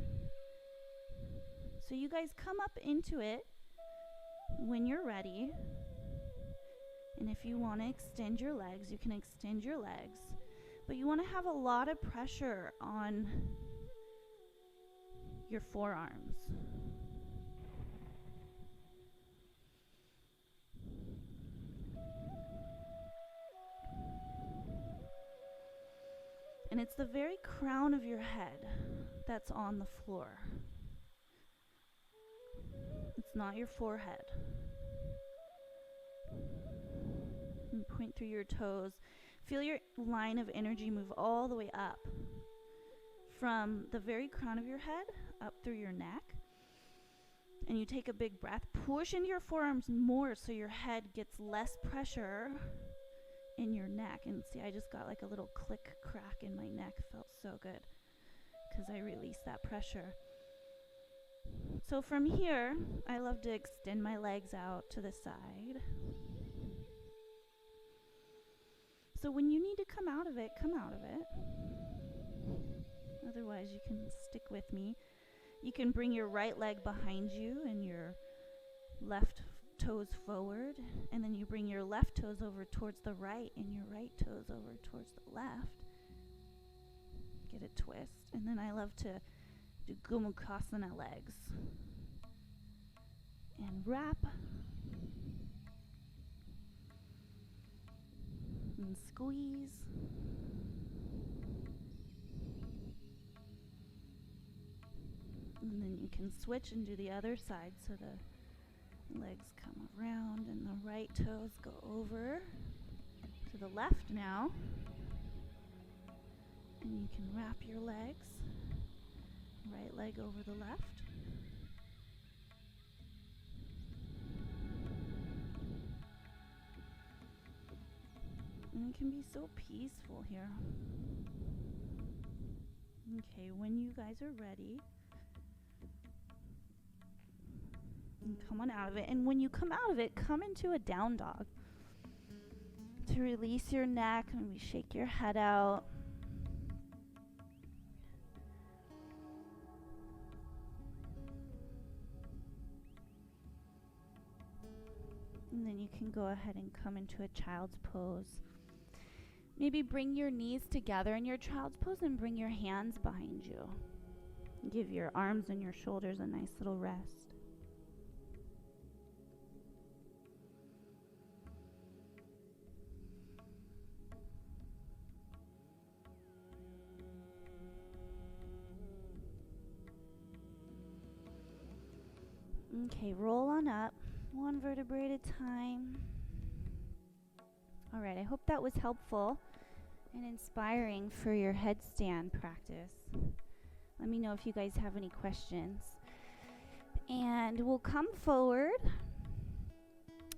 So you guys come up into it when you're ready. And if you want to extend your legs, you can extend your legs. But you want to have a lot of pressure on your forearms. And it's the very crown of your head that's on the floor. It's not your forehead. And point through your toes. Feel your line of energy move all the way up from the very crown of your head up through your neck. And you take a big breath. Push into your forearms more so your head gets less pressure in your neck. And see, I just got like a little click crack in my neck. Felt so good because I released that pressure. So from here, I love to extend my legs out to the side. So when you need to come out of it, come out of it. Otherwise, you can stick with me. You can bring your right leg behind you and your left toes forward. And then you bring your left toes over towards the right and your right toes over towards the left. Get a twist. And then I love to do Gomukhasana legs. And wrap. And squeeze. And then you can switch and do the other side so the legs come around and the right toes go over to the left now. And you can wrap your legs. Right leg over the left. And it can be so peaceful here. Okay, when you guys are ready, And come on out of it. And when you come out of it, come into a down dog. To release your neck, maybe shake your head out. And then you can go ahead and come into a child's pose. Maybe bring your knees together in your child's pose and bring your hands behind you. Give your arms and your shoulders a nice little rest. Okay, roll on up, one vertebrae at a time. All right, I hope that was helpful and inspiring for your headstand practice. Let me know if you guys have any questions. And we'll come forward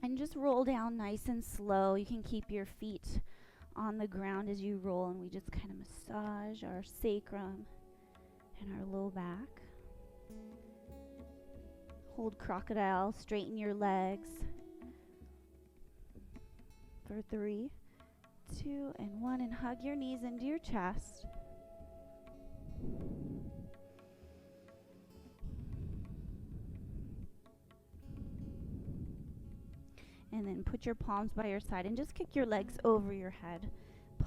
and just roll down nice and slow. You can keep your feet on the ground as you roll, and we just kind of massage our sacrum and our low back. Hold crocodile, straighten your legs. For 3, 2, and 1, and hug your knees into your chest. And then put your palms by your side and just kick your legs over your head,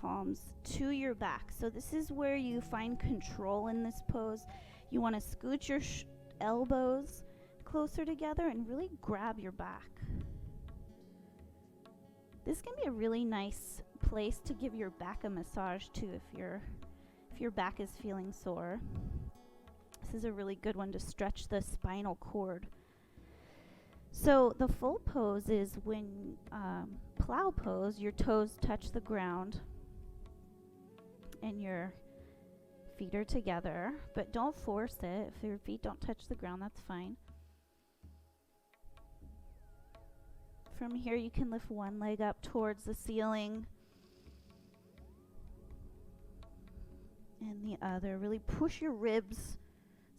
palms to your back. So this is where you find control in this pose. You want to scoot your elbows closer together and really grab your back. This can be a really nice place to give your back a massage too if your back is feeling sore. This is a really good one to stretch the spinal cord. So the full pose is when plow pose, your toes touch the ground and your feet are together, but don't force it. If your feet don't touch the ground, that's fine. From here, you can lift one leg up towards the ceiling and the other. Really push your ribs.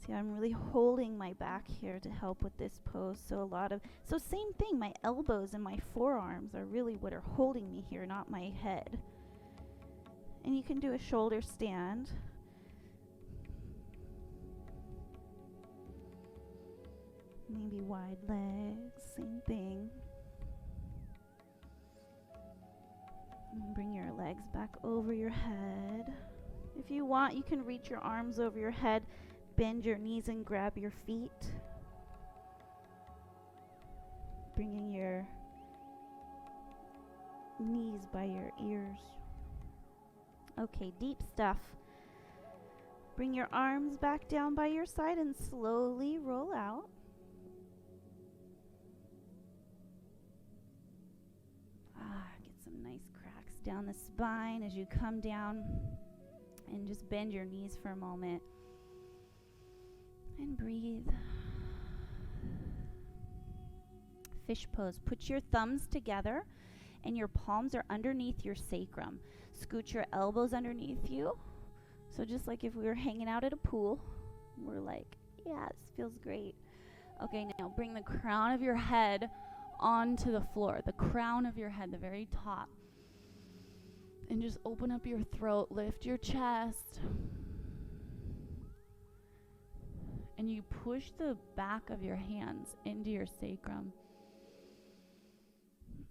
See, I'm really holding my back here to help with this pose. So same thing, my elbows and my forearms are really what are holding me here, not my head. And you can do a shoulder stand. Maybe wide legs, same thing. And bring your legs back over your head. If you want, you can reach your arms over your head, bend your knees and grab your feet. Bringing your knees by your ears. Okay, deep stuff. Bring your arms back down by your side and slowly roll out. Get some nice cracks down the spine as you come down, and just bend your knees for a moment and breathe. Fish pose. Put your thumbs together and your palms are underneath your sacrum. Scoot your elbows underneath you. So just like if we were hanging out at a pool, we're like, yeah, this feels great. Okay, now bring the crown of your head onto the floor. The crown of your head, the very top. And just open up your throat, lift your chest. And you push the back of your hands into your sacrum.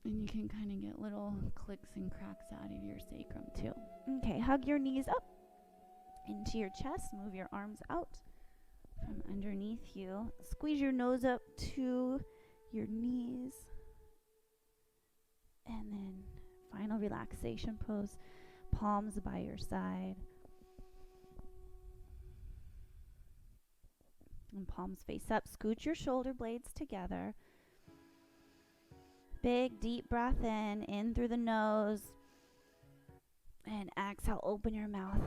And you can kind of get little clicks and cracks out of your sacrum too. Okay, hug your knees up into your chest. Move your arms out from underneath you. Squeeze your nose up to your knees. And then final relaxation pose. Palms by your side. And palms face up. Scoot your shoulder blades together. Big deep breath in through the nose. And exhale, open your mouth.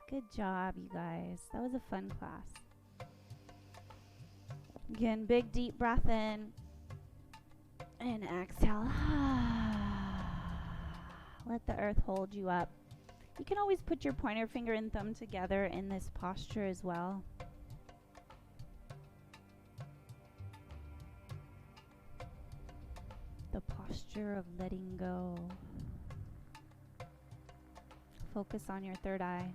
Good job, you guys. That was a fun class. Again, big deep breath in. And exhale. Let the earth hold you up. You can always put your pointer finger and thumb together in this posture as well. center of letting go. Focus on your third eye.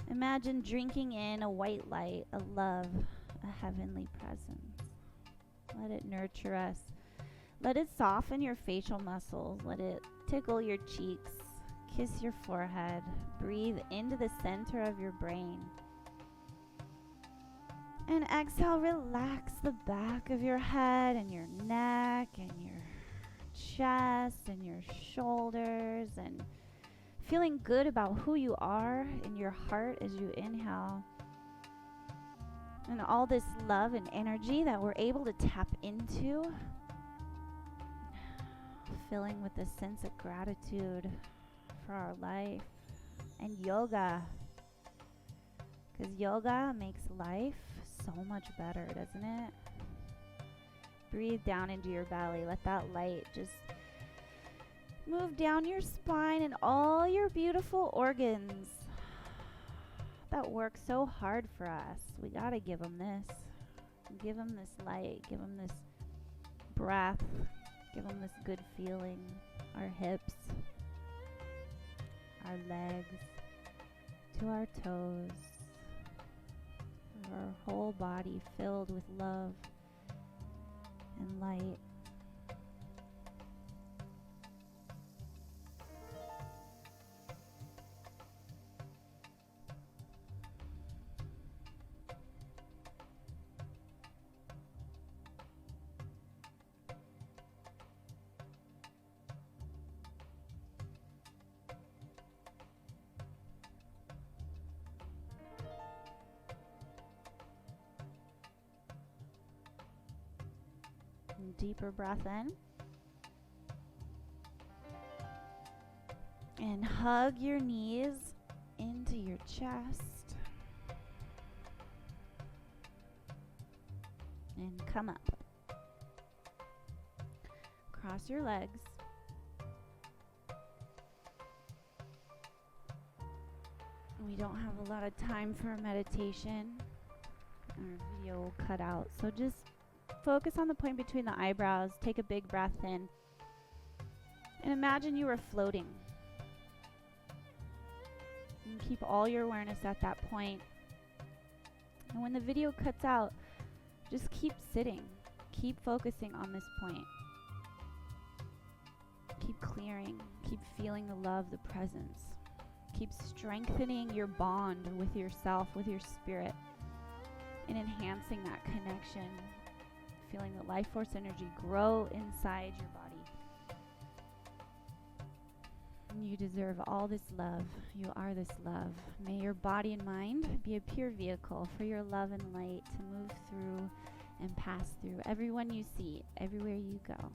Imagine drinking in a white light, a love, a heavenly presence. Let it nurture us. Let it soften your facial muscles. Let it tickle your cheeks. Kiss your forehead. Breathe into the center of your brain. And exhale, relax the back of your head and your neck and your chest and your shoulders, and feeling good about who you are in your heart as you inhale. And all this love and energy that we're able to tap into, filling with a sense of gratitude for our life and yoga. Because yoga makes life so much better, doesn't it? Breathe down into your belly. Let that light just move down your spine and all your beautiful organs that work so hard for us. We gotta give them this. Give them this light. Give them this breath. Give them this good feeling. Our hips, our legs, to our toes. Our whole body filled with love and light. Deeper breath in. And hug your knees into your chest. And come up. Cross your legs. We don't have a lot of time for meditation. Our video will cut out. So just focus on the point between the eyebrows. Take a big breath in. And imagine you were floating. And keep all your awareness at that point. And when the video cuts out, just keep sitting. Keep focusing on this point. Keep clearing. Keep feeling the love, the presence. Keep strengthening your bond with yourself, with your spirit, and enhancing that connection. Feeling the life force energy grow inside your body. You deserve all this love. You are this love. May your body and mind be a pure vehicle for your love and light to move through and pass through everyone you see, everywhere you go.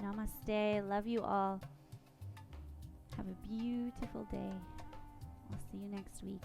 Namaste. Love you all. Have a beautiful day. I'll see you next week.